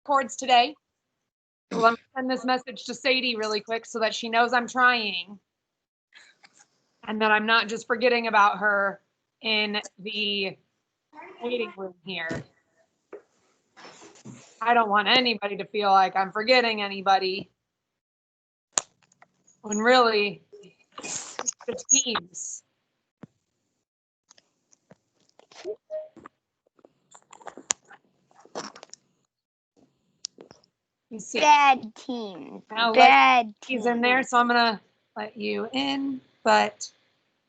chords today. Well, I'm gonna send this message to Sadie really quick so that she knows I'm trying. And that I'm not just forgetting about her in the waiting room here. I don't want anybody to feel like I'm forgetting anybody. When really, it's teams. You see. Bad team. Now Bad he's team. in there, so I'm gonna let you in, but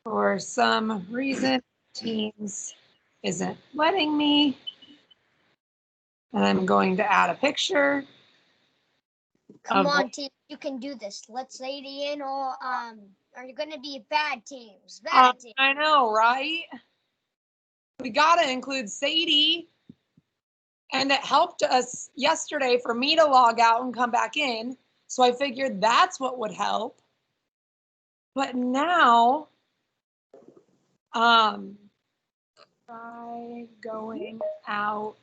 for some reason, Teams isn't letting me. And I'm going to add a picture. Come on, team. You can do this. Let's Sadie in, or are you gonna be bad teams? Bad teams. I know, right? We gotta include Sadie. And it helped us yesterday for me to log out and come back in. So I figured that's what would help. But now, try going out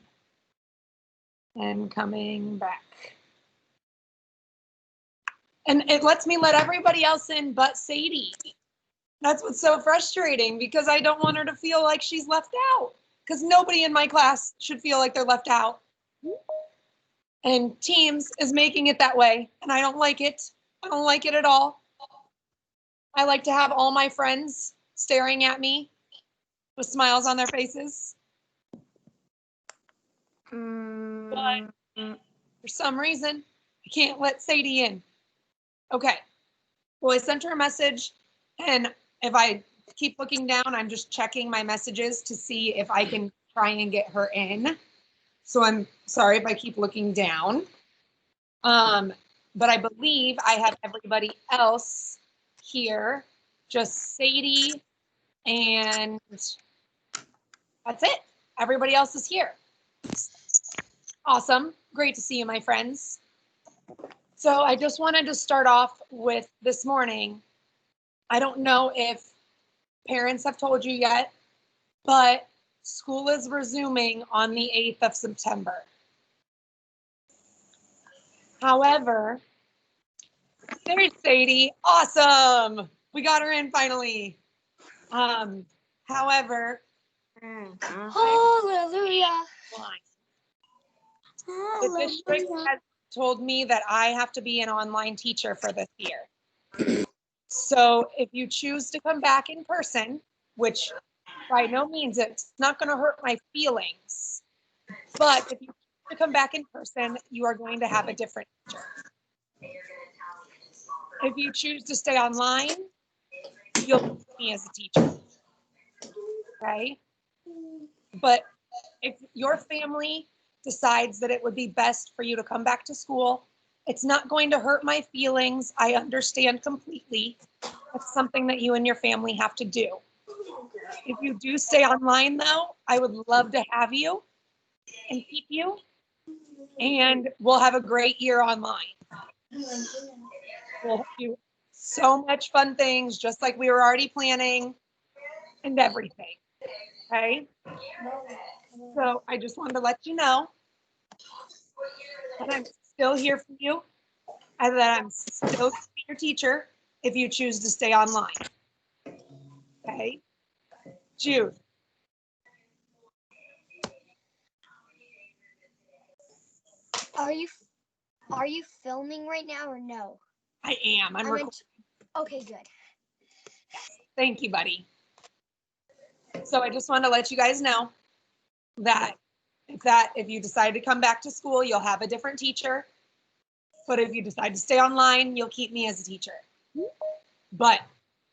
and coming back. And it lets me let everybody else in but Sadie. That's what's so frustrating because I don't want her to feel like she's left out. Because nobody in my class should feel like they're left out. And Teams is making it that way, and I don't like it. I don't like it at all. I like to have all my friends staring at me with smiles on their faces. But for some reason, I can't let Sadie in. Okay. Well, I sent her a message, and if I keep looking down, I'm just checking my messages to see if I can try and get her in. So I'm sorry if I keep looking down. But I believe I have everybody else here, just Sadie, and that's it. Everybody else is here. Awesome. Great to see you, my friends. So I just wanted to start off with this morning. I don't know if parents have told you yet, but school is resuming on the 8th of September. However, there's Sadie. Awesome. We got her in finally. However, Hallelujah. The district has told me that I have to be an online teacher for this year. So if you choose to come back in person, which by no means it's not going to hurt my feelings, but if you choose to come back in person, you are going to have a different teacher. If you choose to stay online, you'll keep me as a teacher. Okay? But if your family decides that it would be best for you to come back to school, it's not going to hurt my feelings. I understand completely. It's something that you and your family have to do. If you do stay online, though, I would love to have you and keep you, and we'll have a great year online. We'll do so much fun things, just like we were already planning and everything. Okay? So I just wanted to let you know that I'm still here for you and that I'm still your teacher if you choose to stay online. Okay? Jude. Are you filming right now or no? I am. I'm recording. Okay, good. Thank you, buddy. So I just wanted to let you guys know that if you decide to come back to school, you'll have a different teacher. But if you decide to stay online, you'll keep me as a teacher. But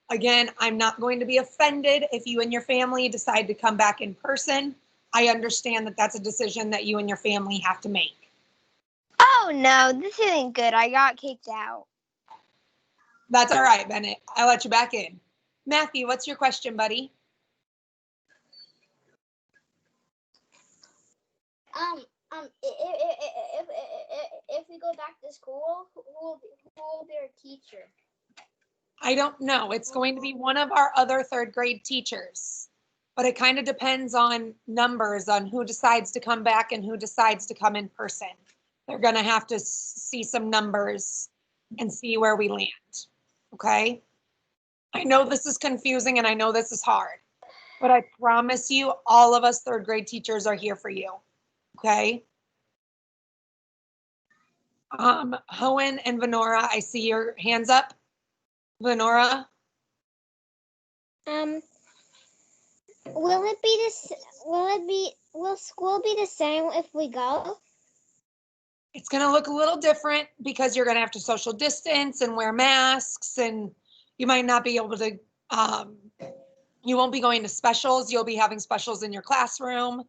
again, I'm not going to be offended if you and your family decide to come back in person. I understand that that's a decision that you and your family have to make. Oh no, this isn't good. I got kicked out. That's all right, Bennett. I'll let you back in. Matthew, what's your question, buddy? If we go back to school, who will be our teacher? I don't know. It's going to be one of our other third grade teachers, but it kind of depends on numbers, on who decides to come back and who decides to come in person. They're going to have to see some numbers and see where we land. Okay? I know this is confusing and I know this is hard, but I promise you, all of us third grade teachers are here for you. Okay? Hoen and Venora, I see your hands up. Venora? Will it be this? Will school be the same if we go? It's going to look a little different because you're going to have to social distance and wear masks, and you might not be able to, you won't be going to specials. You'll be having specials in your classroom,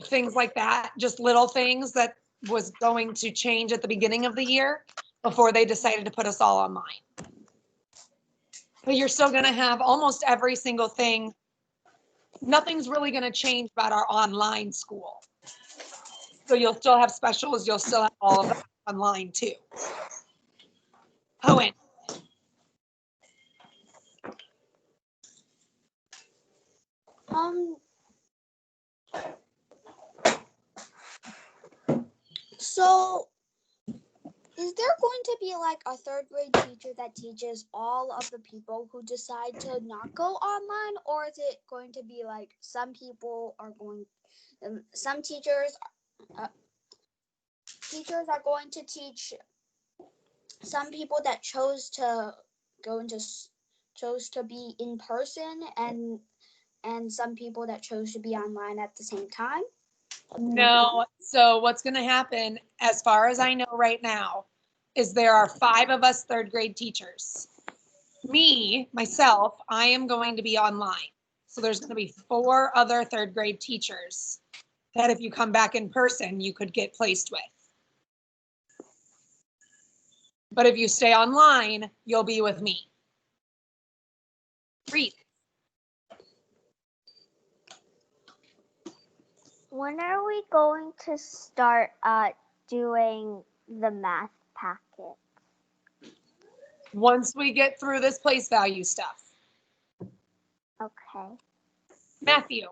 things like that, just little things that was going to change at the beginning of the year before they decided to put us all online. But you're still going to have almost every single thing. Nothing's really going to change about our online school. So you'll still have specials. You'll still have all of that online too. Hoen. So is there going to be like a third grade teacher that teaches all of the people who decide to not go online, or is it going to be like some people are going, some teachers are going to teach some people that chose to be in person, and some people that chose to be online at the same time? No. So what's going to happen, as far as I know right now, is there are 5 of us third grade teachers. Myself, I am going to be online. So there's going to be 4 other third grade teachers that if you come back in person, you could get placed with. But if you stay online, you'll be with me. Read. When are we going to start doing the math packet? Once we get through this place value stuff. Okay. Matthew.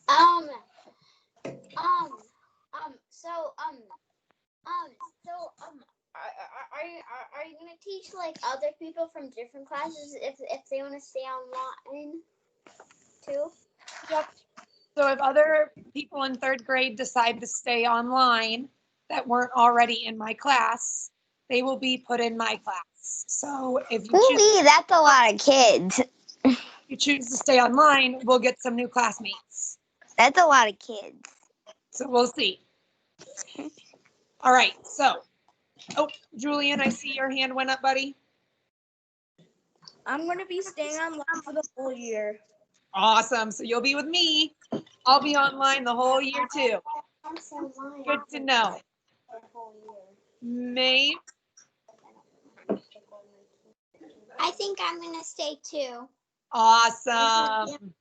Are you gonna teach like other people from different classes if they want to stay online too? Yep. So if other people in third grade decide to stay online that weren't already in my class, they will be put in my class. So if you That's a lot of kids. choose to stay online, we'll get some new classmates. That's a lot of kids. So we'll see. All right. So, Julian, I see your hand went up, buddy. I'm going to be staying online for the whole year. Awesome. So you'll be with me. I'll be online the whole year too. Good to know. Maeve. I think I'm gonna stay too. Awesome.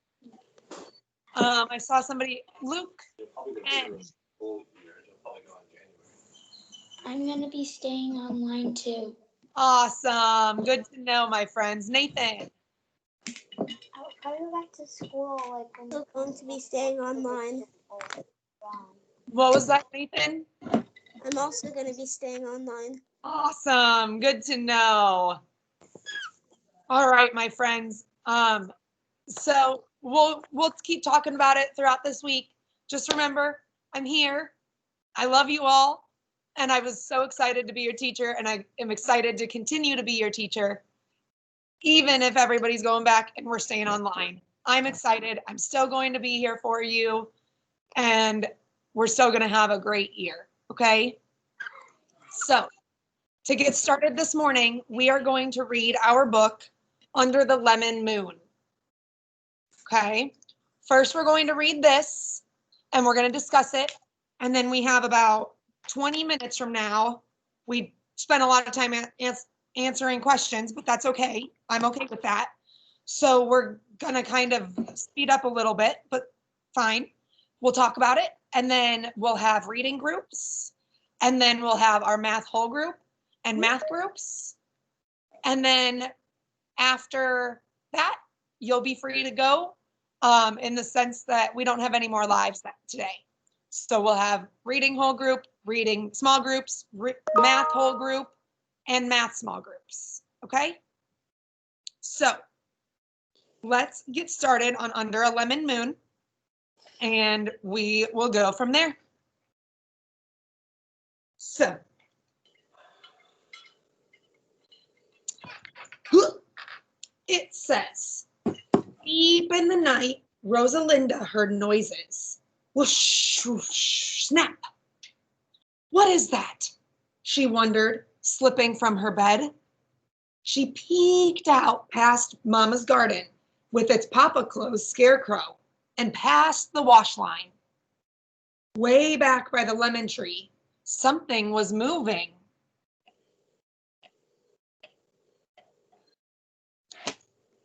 I saw somebody, Luke and I'm gonna be staying online too. awesome. Good to know, my friends. Nathan. I'll probably go back to school. I'm going to be staying online. What was that, Nathan? I'm also going to be staying online. Awesome. Good to know. All right, my friends. So we'll keep talking about it throughout this week. Just remember, I'm here. I love you all. And I was so excited to be your teacher, and I am excited to continue to be your teacher, even if everybody's going back and we're staying online. I'm excited. I'm still going to be here for you, and we're still going to have a great year. Okay? So to get started this morning, we are going to read our book, Under the Lemon Moon. Okay? First, we're going to read this, and we're going to discuss it. And then we have about 20 minutes from now. We spent a lot of time answering questions, but that's okay. I'm okay with that. So we're going to kind of speed up a little bit, but fine. We'll talk about it. And then we'll have reading groups. And then we'll have our math whole group and math groups. And then after that, you'll be free to go in the sense that we don't have any more lives today. So we'll have reading whole group, reading small groups, math whole group, and math small groups. Okay? So let's get started on Under a Lemon Moon, and we will go from there. So it says, deep in the night, Rosalinda heard noises. Whoosh, whoosh, snap. What is that? She wondered, slipping from her bed. She peeked out past Mama's garden with its papa clothes scarecrow and past the wash line. Way back by the lemon tree, something was moving.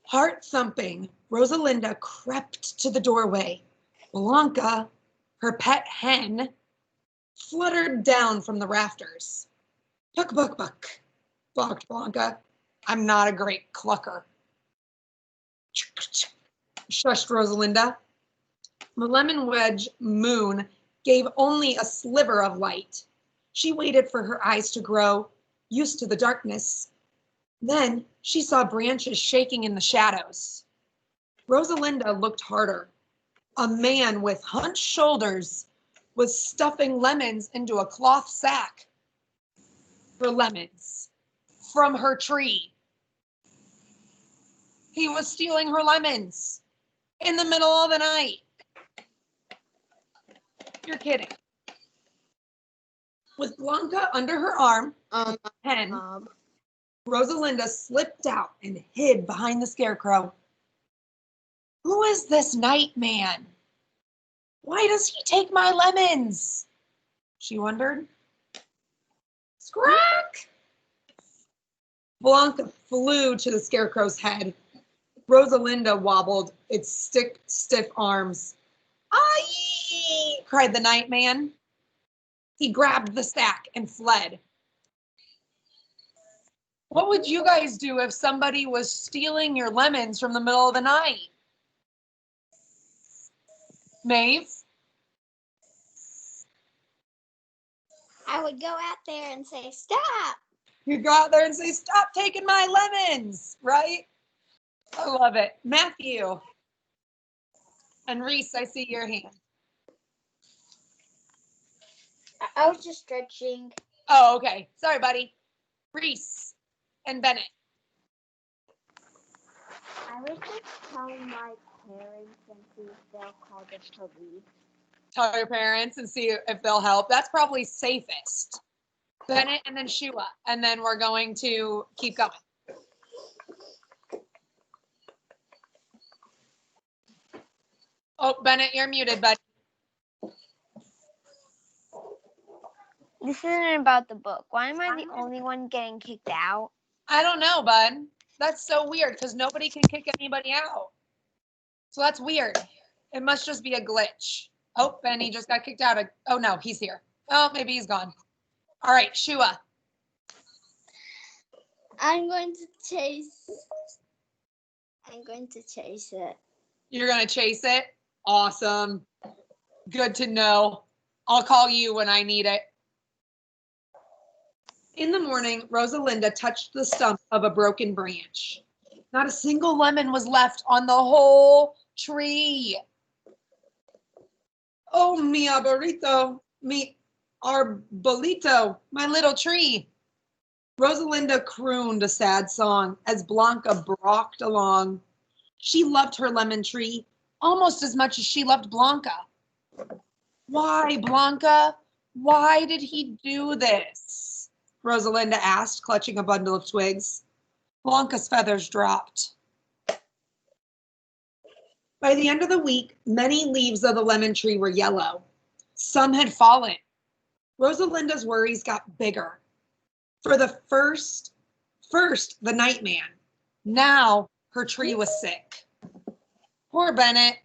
Heart thumping, Rosalinda crept to the doorway. Blanca, her pet hen, fluttered down from the rafters. Buck, buck, buck, barked Blanca. I'm not a great clucker. Shushed Rosalinda. The lemon wedge moon gave only a sliver of light. She waited for her eyes to grow, used to the darkness. Then she saw branches shaking in the shadows. Rosalinda looked harder. A man with hunched shoulders was stuffing lemons into a cloth sack. For lemons from her tree. He was stealing her lemons in the middle of the night. You're kidding. With Blanca under her arm, hen, Rosalinda slipped out and hid behind the scarecrow. Who is this night man? Why does he take my lemons? She wondered. Scrack! Blanca flew to the scarecrow's head. Rosalinda wobbled its stiff arms. Aye! Cried the night man. He grabbed the sack and fled. What would you guys do if somebody was stealing your lemons from the middle of the night? Maeve? I would go out there and say, stop. You'd go out there and say, stop taking my lemons, right? I love it. Matthew. And Reese, I see your hand. I was just stretching. Oh, okay. Sorry, buddy. Reese and Bennett. I would just tell my parents and see if they'll call the police. Tell your parents and see if they'll help. That's probably safest. Bennett and then Shua. And then we're going to keep going. Oh, Bennett, you're muted, buddy. This isn't about the book. Why am I the only one getting kicked out? I don't know, bud. That's so weird because nobody can kick anybody out. So that's weird. It must just be a glitch. Oh, Benny just got kicked out. Oh, no, he's here. Oh, maybe he's gone. All right, Shua. I'm going to chase it. You're going to chase it? Awesome. Good to know. I'll call you when I need it. In the morning, Rosalinda touched the stump of a broken branch. Not a single lemon was left on the whole tree. Oh, mi arbolito, mi arbolito, my little tree. Rosalinda crooned a sad song as Blanca brought along. She loved her lemon tree almost as much as she loved Blanca. Why, Blanca? Why did he do this? Rosalinda asked, clutching a bundle of twigs. Blanca's feathers dropped. By the end of the week, many leaves of the lemon tree were yellow. Some had fallen. Rosalinda's worries got bigger. For the first, the night man. Now her tree was sick. Poor Bennett.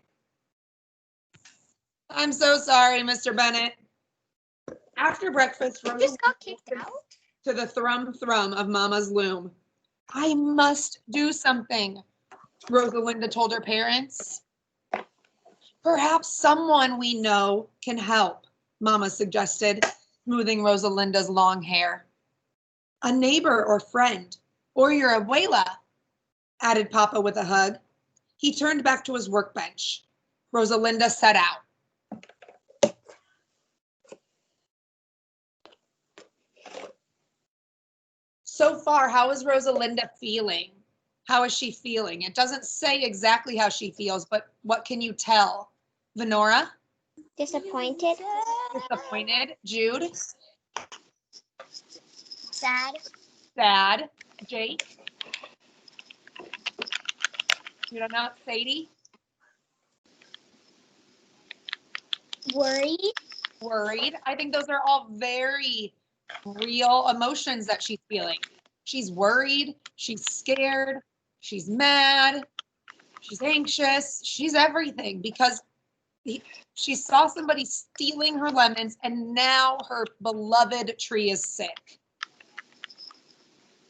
I'm so sorry, Mr. Bennett. After breakfast, You just got kicked out? to the thrum of Mama's loom. I must do something, Rosalinda told her parents. Perhaps someone we know can help, Mama suggested, smoothing Rosalinda's long hair. A neighbor or friend, or your abuela, added Papa with a hug. He turned back to his workbench. Rosalinda set out. So far, how is Rosalinda feeling? How is she feeling? It doesn't say exactly how she feels, but what can you tell? Venora? Disappointed. Disappointed. Jude? Sad. Sad. Jake? You don't know? Sadie? Worried. Worried. I think those are all very real emotions that she's feeling. She's worried. She's scared. She's mad. She's anxious. She's everything because she saw somebody stealing her lemons and now her beloved tree is sick.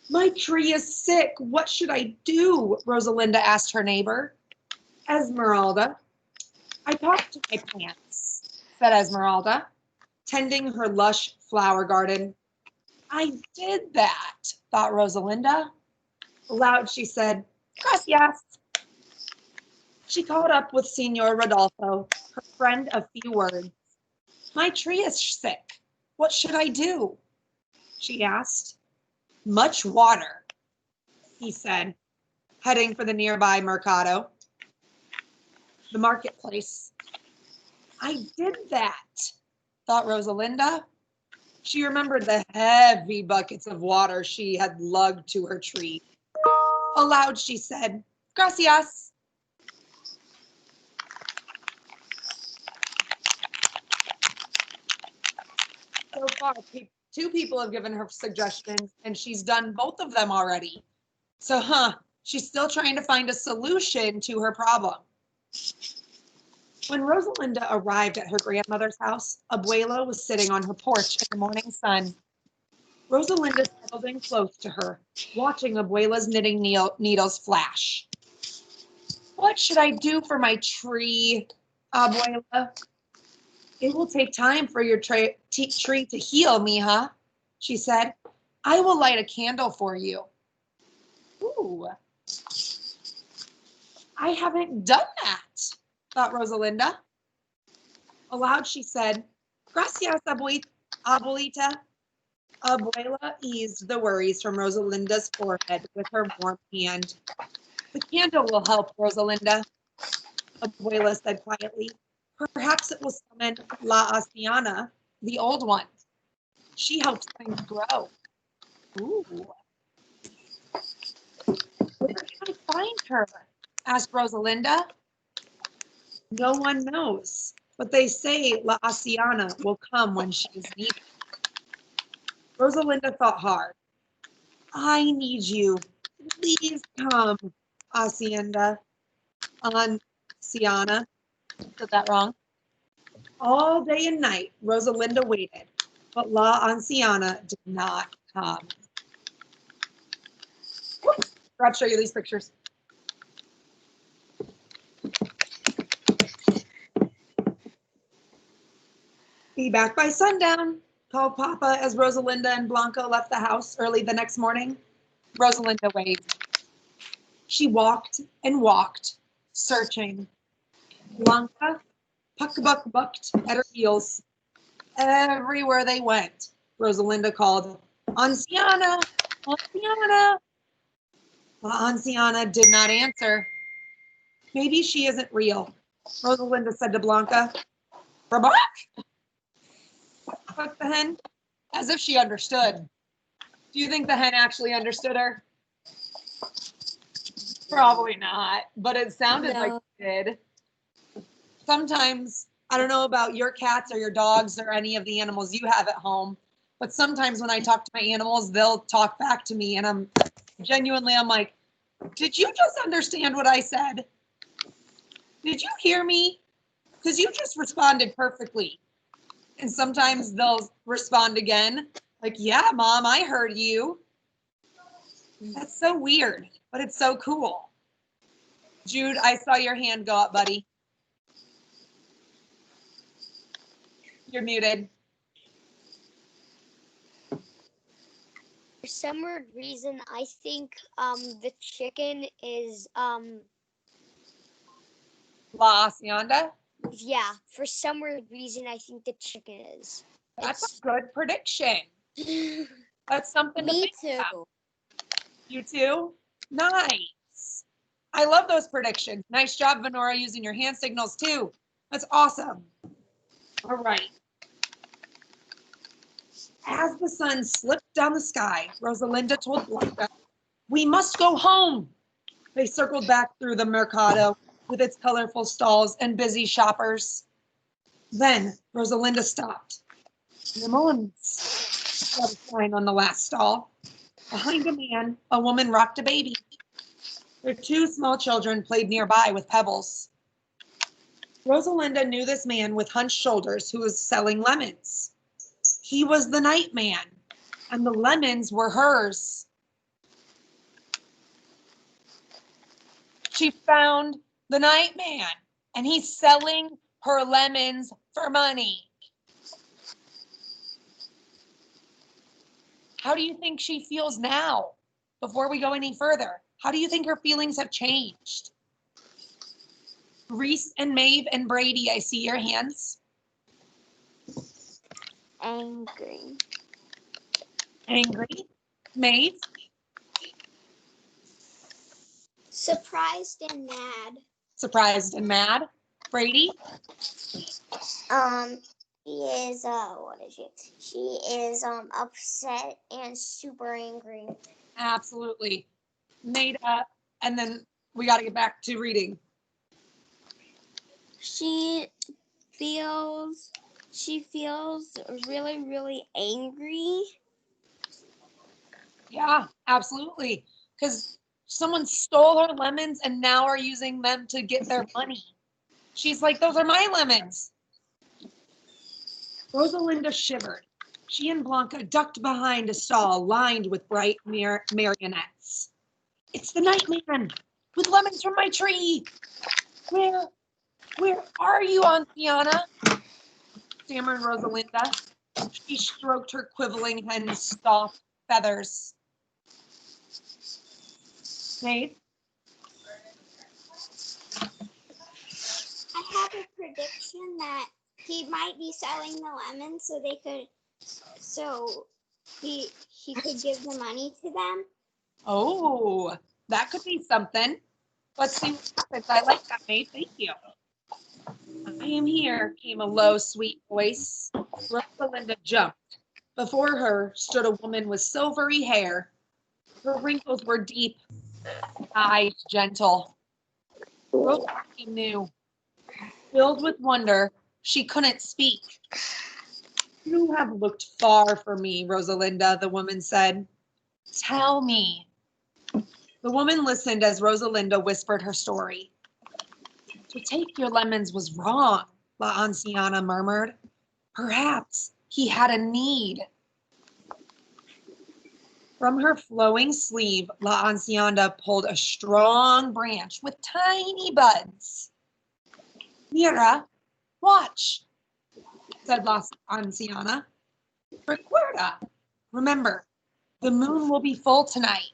My tree is sick. What should I do? Rosalinda asked her neighbor. Esmeralda. I talked to my plants, said Esmeralda, tending her lush flower garden. I did that, thought Rosalinda. Aloud, she said, gracias. She caught up with Senor Rodolfo, her friend of few words. My tree is sick. What should I do? She asked. Much water, he said, heading for the nearby mercado, the marketplace. I did that, thought Rosalinda. She remembered the heavy buckets of water she had lugged to her tree. Aloud, she said, gracias. So far, two people have given her suggestions, and she's done both of them already. So, she's still trying to find a solution to her problem. When Rosalinda arrived at her grandmother's house, Abuela was sitting on her porch in the morning sun. Rosalinda settled in close to her, watching Abuela's knitting needles flash. What should I do for my tree, Abuela? It will take time for your tree to heal, mija, she said. I will light a candle for you. Ooh. I haven't done that, thought Rosalinda. Aloud, she said, gracias, abuelita. Abuela eased the worries from Rosalinda's forehead with her warm hand. The candle will help, Rosalinda, Abuela said quietly. Perhaps it will summon La Asiana, the old one. She helps things grow. Ooh. Where can I find her? Asked Rosalinda. No one knows, but they say La Asiana will come when she is needed. Rosalinda thought hard. I need you. Please come, Asiana. Anciana. Said that wrong. All day and night, Rosalinda waited, but La Anciana did not come. Whoops. I forgot to show you these pictures. Be back by sundown, called Papa as Rosalinda and Blanco left the house early the next morning. Rosalinda waved. She walked and walked, searching. Blanca bucked at her heels. Everywhere they went, Rosalinda called, Anciana, Anciana. La Anciana did not answer. Maybe she isn't real, Rosalinda said to Blanca. Rabak! Clucked the hen, as if she understood. Do you think the hen actually understood her? Probably not, but it sounded like it did. Sometimes, I don't know about your cats or your dogs or any of the animals you have at home, but sometimes when I talk to my animals, they'll talk back to me and I'm like, did you just understand what I said? Did you hear me? Because you just responded perfectly. And sometimes they'll respond again, like, yeah, Mom, I heard you. That's so weird, but it's so cool. Jude, I saw your hand go up, buddy. You're muted. For some weird reason, I think the chicken is La Hacienda. yeah. For some weird reason, I think the chicken is. That's a good prediction. That's something to Me think too. about. You too? Nice. I love those predictions. Nice job, Venora, using your hand signals too. That's awesome. All right. As the sun slipped down the sky, Rosalinda told Blanca, "We must go home." They circled back through the mercado with its colorful stalls and busy shoppers. Then Rosalinda stopped. "Lemons," said a sign on the last stall. Behind a man, a woman rocked a baby. Their two small children played nearby with pebbles. Rosalinda knew this man with hunched shoulders who was selling lemons. He was the night man, and the lemons were hers. She found the night man, and he's selling her lemons for money. How do you think she feels now? Before we go any further, how do you think her feelings have changed? Reese and Maeve and Brady, I see your hands. Angry. Angry. Maeve, Surprised and mad. surprised and mad. Brady, She is what is she? She is upset and super angry. absolutely. Made up. And then we got to get back to reading. She feels really, really angry. Yeah, absolutely. Because someone stole her lemons and now are using them to get their money. She's like, "Those are my lemons." Rosalinda shivered. She and Blanca ducked behind a stall lined with bright marionettes. "It's the night man with lemons from my tree. Where are you, Auntiana?" stammered Rosalinda. She stroked her quivering hen's soft feathers. Maeve, I have a prediction that he might be selling the lemons so he could give the money to them. oh, that could be something. Let's see what happens. I like that, Maeve. Thank you. "I am here," came a low, sweet voice. Rosalinda jumped. Before her stood a woman with silvery hair. Her wrinkles were deep, eyes gentle. Rosalinda knew. Filled with wonder, she couldn't speak. "You have looked far for me, Rosalinda," the woman said. "Tell me." The woman listened as Rosalinda whispered her story. "To take your lemons was wrong," La Anciana murmured. "Perhaps he had a need." From her flowing sleeve, La Anciana pulled a strong branch with tiny buds. "Mira, watch," said La Anciana. "Recuerda, remember, the moon will be full tonight."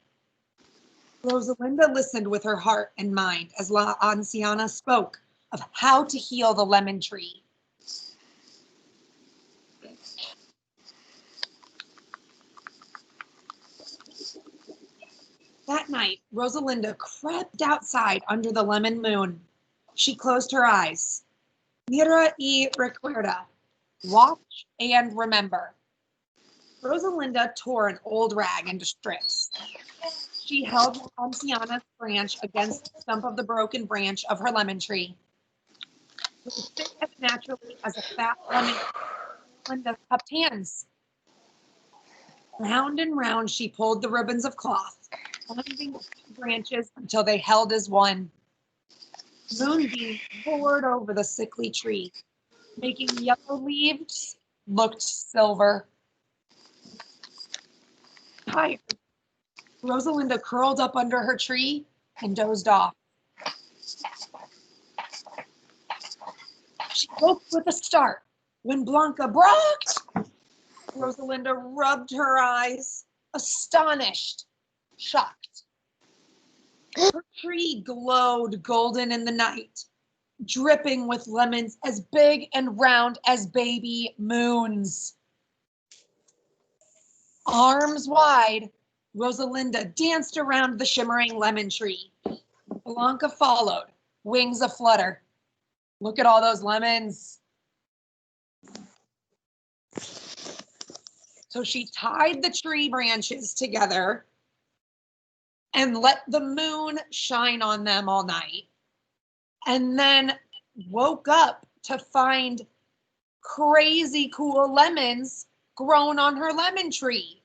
Rosalinda listened with her heart and mind as La Anciana spoke of how to heal the lemon tree. That night, Rosalinda crept outside under the lemon moon. She closed her eyes. "Mira y recuerda." Watch and remember. Rosalinda tore an old rag into strips. She held Anciana's branch against the stump of the broken branch of her lemon tree. It would fit as naturally as a fat lemon. Linda cupped hands. Round and round she pulled the ribbons of cloth, binding the branches until they held as one. Moonbeams poured over the sickly tree, making yellow leaves looked silver. Tired, Rosalinda curled up under her tree and dozed off. She woke with a start. when Blanca brought. Rosalinda rubbed her eyes, astonished, shocked. Her tree glowed golden in the night, dripping with lemons as big and round as baby moons. Arms wide, Rosalinda danced around the shimmering lemon tree. Blanca followed, wings aflutter. Look at all those lemons. So she tied the tree branches together and let the moon shine on them all night. And then woke up to find crazy cool lemons grown on her lemon tree.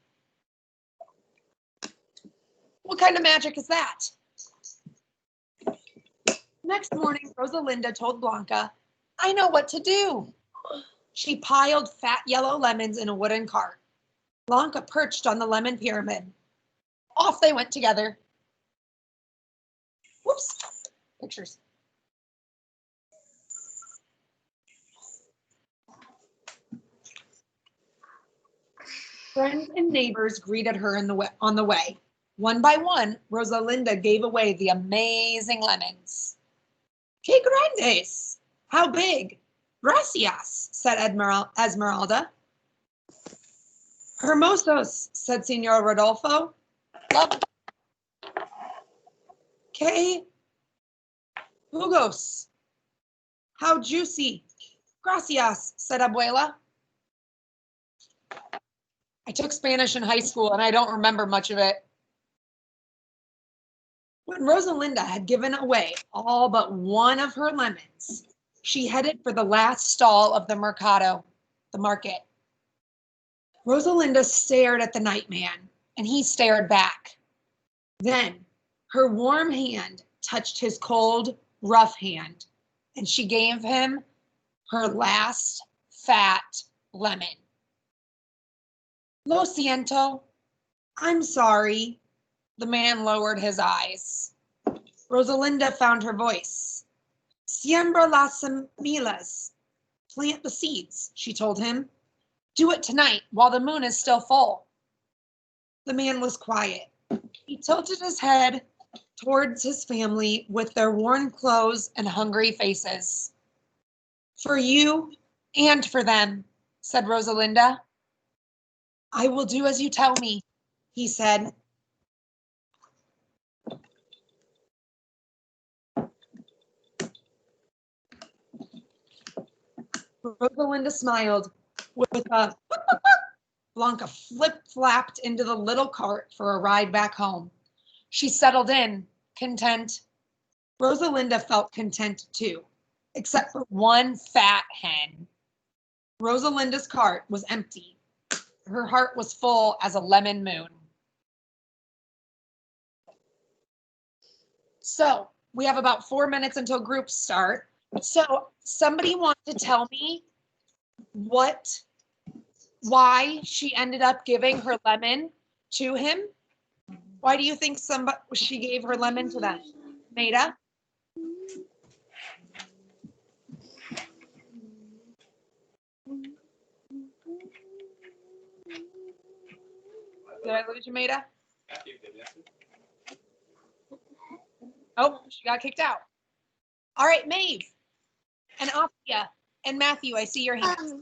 What kind of magic is that? Next morning, Rosalinda told Blanca, I know what to do. She piled fat yellow lemons in a wooden cart. Blanca perched on the lemon pyramid. Off they went together. Whoops, pictures. Friends and neighbors greeted her on the way. One by one, Rosalinda gave away the amazing lemons. Que grandes! How big! Gracias, said Esmeralda. Hermosos, said Senor Rodolfo. Love. Que jugos! How juicy! Gracias, said Abuela. I took Spanish in high school and I don't remember much of it. When Rosalinda had given away all but one of her lemons, she headed for the last stall of the mercado, the market. Rosalinda stared at the nightman, and he stared back. Then her warm hand touched his cold, rough hand, and she gave him her last fat lemon. Lo siento. I'm sorry. The man lowered his eyes. Rosalinda found her voice. Siembra las semillas. Plant the seeds, she told him. Do it tonight while the moon is still full. The man was quiet. He tilted his head towards his family with their worn clothes and hungry faces. For you and for them, said Rosalinda. I will do as you tell me, he said. Rosalinda smiled with a Blanca flip-flapped into the little cart for a ride back home. She settled in, content. Rosalinda felt content too, except for one fat hen. Rosalinda's cart was empty. Her heart was full as a lemon moon. So we have about 4 minutes until groups start. So somebody wants to tell me why she ended up giving her lemon to him? Why do you think she gave her lemon to them? Maida? Did I lose you, Maida? Oh, she got kicked out. All right, Maeve and Afia and Matthew, I see your hands.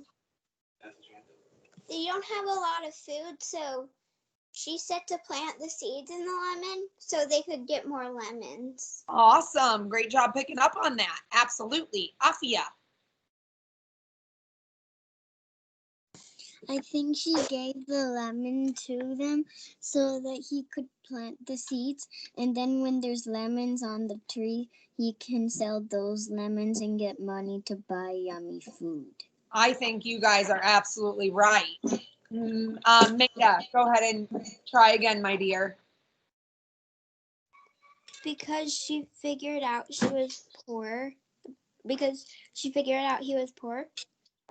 They don't have a lot of food, so she said to plant the seeds in the lemon so they could get more lemons. Awesome. Great job picking up on that. Absolutely. Afia. I think she gave the lemon to them so that he could plant the seeds, and then when there's lemons on the tree, he can sell those lemons and get money to buy yummy food. I think you guys are absolutely right. Maida, go ahead and try again, my dear. Because she figured out she was poor. Because she figured out he was poor.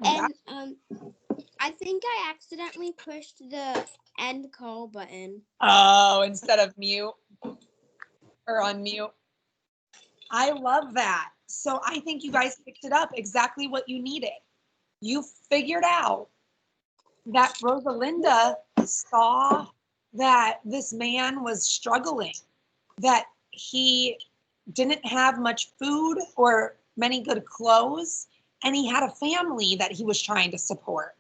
Yeah. And I think I accidentally pushed the end call button. Oh, instead of mute or unmute. I love that. So I think you guys picked it up exactly what you needed. you figured out that Rosalinda saw that this man was struggling, that he didn't have much food or many good clothes, and he had a family that he was trying to support.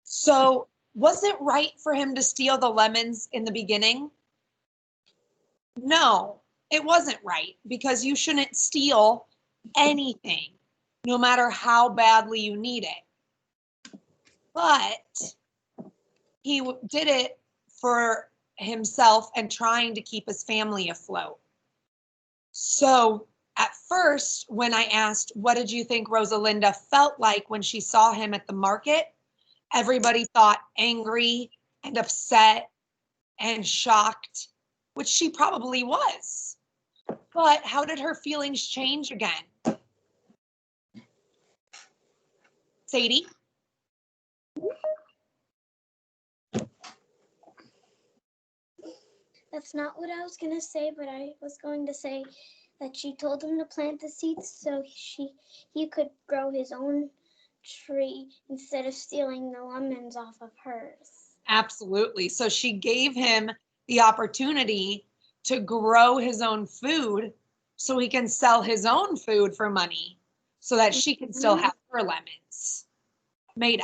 So, was it right for him to steal the lemons in the beginning? No, it wasn't right, because you shouldn't steal anything, no matter how badly you need it. But he did it for himself and trying to keep his family afloat. So at first, when I asked, what did you think Rosalinda felt like when she saw him at the market? Everybody thought angry and upset and shocked, which she probably was. But how did her feelings change again? Sadie? That's not what I was going to say, but I was going to say that she told him to plant the seeds so he could grow his own tree instead of stealing the lemons off of hers. Absolutely. So she gave him the opportunity to grow his own food so he can sell his own food for money so that she can still have her lemons. Maida.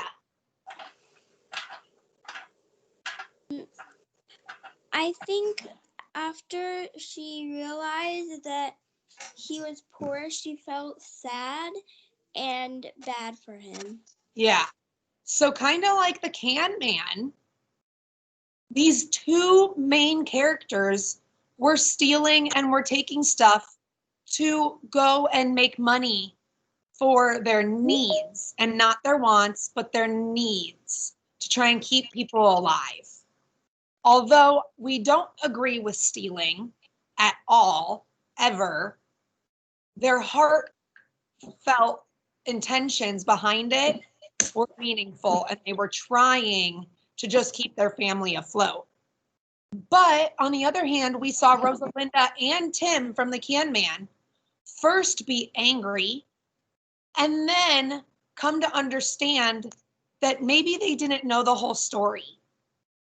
I think after she realized that he was poor, she felt sad and bad for him. Yeah. So kind of like the Can Man, these two main characters were stealing and were taking stuff to go and make money for their needs, and not their wants, but their needs, to try and keep people alive. Although we don't agree with stealing at all, ever, their heartfelt intentions behind it were meaningful, and they were trying to just keep their family afloat. But on the other hand, we saw Rosalinda and Tim from the Can Man first be angry and then come to understand that maybe they didn't know the whole story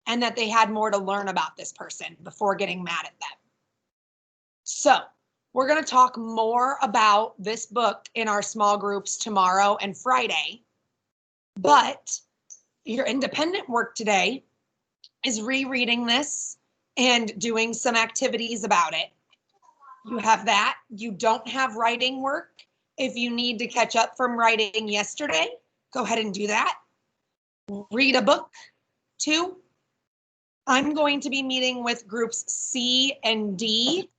and that they had more to learn about this person before getting mad at them. So we're going to talk more about this book in our small groups tomorrow and Friday. But your independent work today is rereading this and doing some activities about it. You have that. You don't have writing work. If you need to catch up from writing yesterday, go ahead and do that. Read a book, 2. I'm going to be meeting with groups C and D.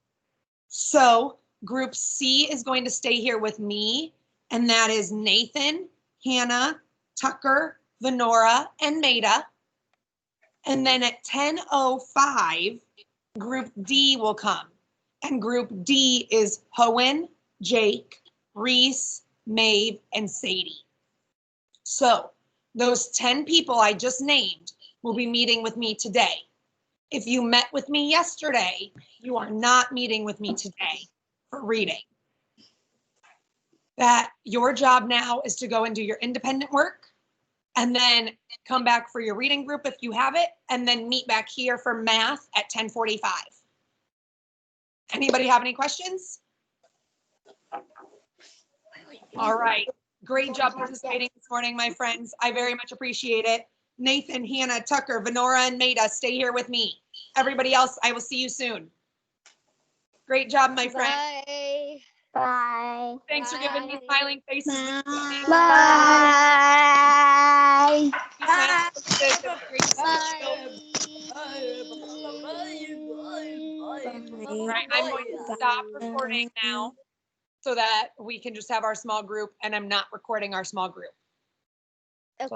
So group C is going to stay here with me, and that is Nathan, Hannah, Tucker, Venora, and Maida. And then at 10:05, group D will come. And group D is Hoen, Jake, Reese, Maeve, and Sadie. So those 10 people I just named will be meeting with me today. If you met with me yesterday, you are not meeting with me today for reading. That your job now is to go and do your independent work, and then come back for your reading group if you have it, and then meet back here for math at 10:45. Anybody have any questions? All right. Great job participating this morning, my friends. I very much appreciate it. Nathan, Hannah, Tucker, Venora, and Maida, stay here with me. Everybody else, I will see you soon. Great job, my friend. Bye. Bye. Thanks for giving me smiling faces. Bye. Bye. Bye. All right, I'm going to stop recording now so that we can just have our small group, and I'm not recording our small group.